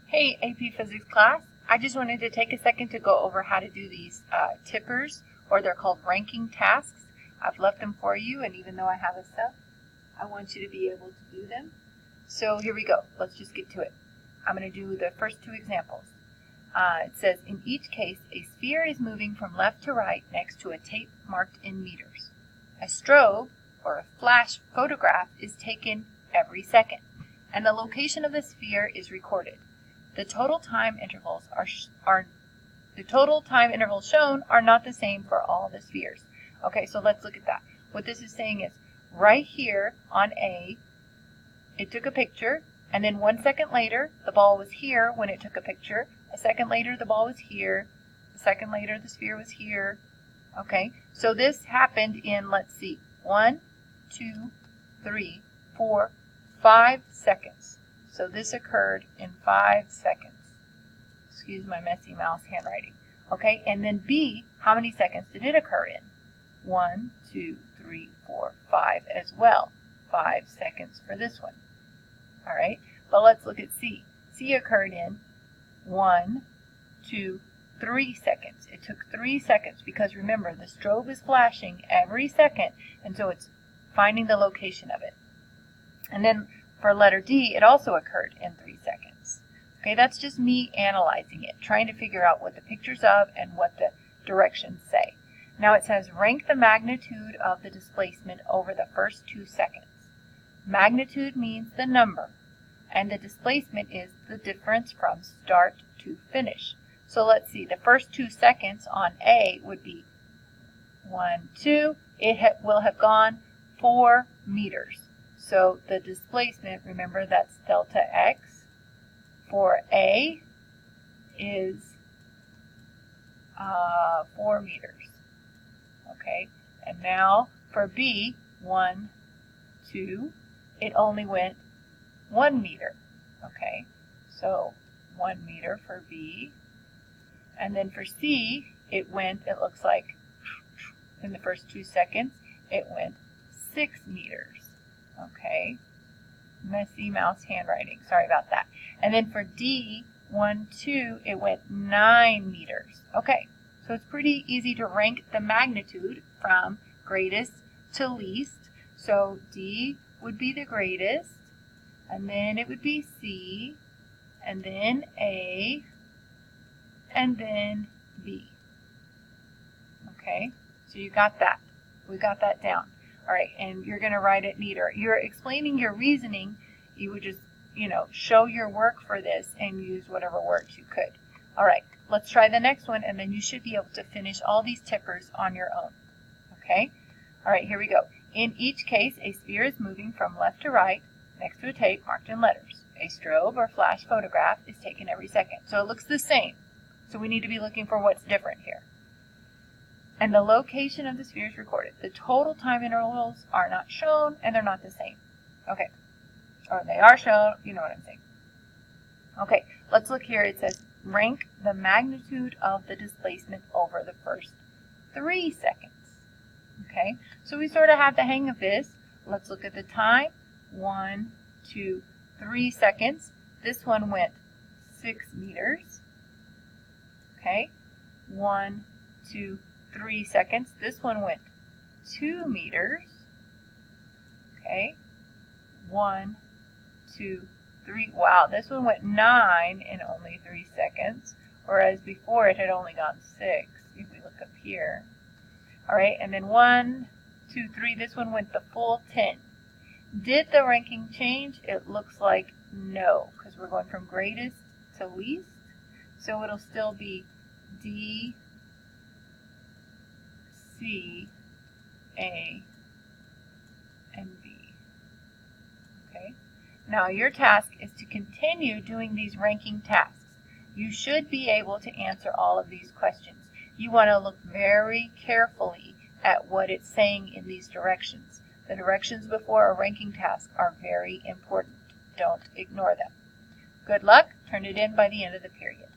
Hey AP Physics class, I just wanted to take a second to go over how to do these TIPERS, or they're called ranking tasks. I've left them for you, and even though I have a set, I want you to be able to do them. So here we go. Let's just get to it. I'm going to do the first two examples. It says, in each case, a sphere is moving from left to right next to a tape marked in meters. A strobe, or a flash photograph, is taken every second, and the location of the sphere is recorded. The total time intervals shown are not the same for all the spheres. Okay, so let's look at that. What this is saying is, right here on A, it took a picture, and then 1 second later, the ball was here when it took a picture. A second later, the ball was here. A second later, the sphere was here. Okay, so this happened in, let's see, 1, 2, 3, 4, 5 seconds. So this occurred in 5 seconds. Excuse my messy mouse handwriting. Okay, and then B, how many seconds did it occur in? 1, 2, 3, 4, 5 as well. 5 seconds for this one. All right, but let's look at C. C occurred in 1, 2, 3 seconds. It took 3 seconds because remember, the strobe is flashing every second, and so it's finding the location of it. And then for letter D, it also occurred in 3 seconds. Okay, that's just me analyzing it, trying to figure out what the picture's of and what the directions say. Now it says rank the magnitude of the displacement over the first 2 seconds. Magnitude means the number, and the displacement is the difference from start to finish. So let's see, the first 2 seconds on A would be 1, 2. It will have gone 4 meters. So the displacement, remember that's delta x, for A is 4 meters. Okay, and now for B, 1, 2, it only went 1 meter. Okay, so 1 meter for B. And then for C, it looks like in the first 2 seconds, it went 6 meters. Okay, messy mouse handwriting, sorry about that. And then for D, 1, 2, it went 9 meters. Okay, so it's pretty easy to rank the magnitude from greatest to least. So D would be the greatest, and then it would be C, and then A, and then B. Okay, so you got that. We got that down. All right, and you're going to write it neater. You're explaining your reasoning. You would just, show your work for this and use whatever words you could. All right, let's try the next one, and then you should be able to finish all these TIPERS on your own. Okay? All right, here we go. In each case, a sphere is moving from left to right next to a tape marked in letters. A strobe or flash photograph is taken every second. So it looks the same. So we need to be looking for what's different here. And the location of the sphere is recorded. The total time intervals are not shown, and they're not the same. Okay. Or they are shown, you know what I'm saying. Okay, let's look here. It says, rank the magnitude of the displacement over the first 3 seconds. Okay, so we sort of have the hang of this. Let's look at the time. 1, 2, 3 seconds. This one went 6 meters. Okay, 1, 2, 3 seconds. This one went 2 meters. Okay, 1, 2, 3. Wow, this one went 9 in only 3 seconds, whereas before it had only gone 6. If we look up here. All right, and then 1, 2, 3. This one went the full 10. Did the ranking change? It looks like no, because we're going from greatest to least. So it'll still be D, C, A, and B. Okay. Now your task is to continue doing these ranking tasks. You should be able to answer all of these questions. You want to look very carefully at what it's saying in these directions. The directions before a ranking task are very important. Don't ignore them. Good luck. Turn it in by the end of the period.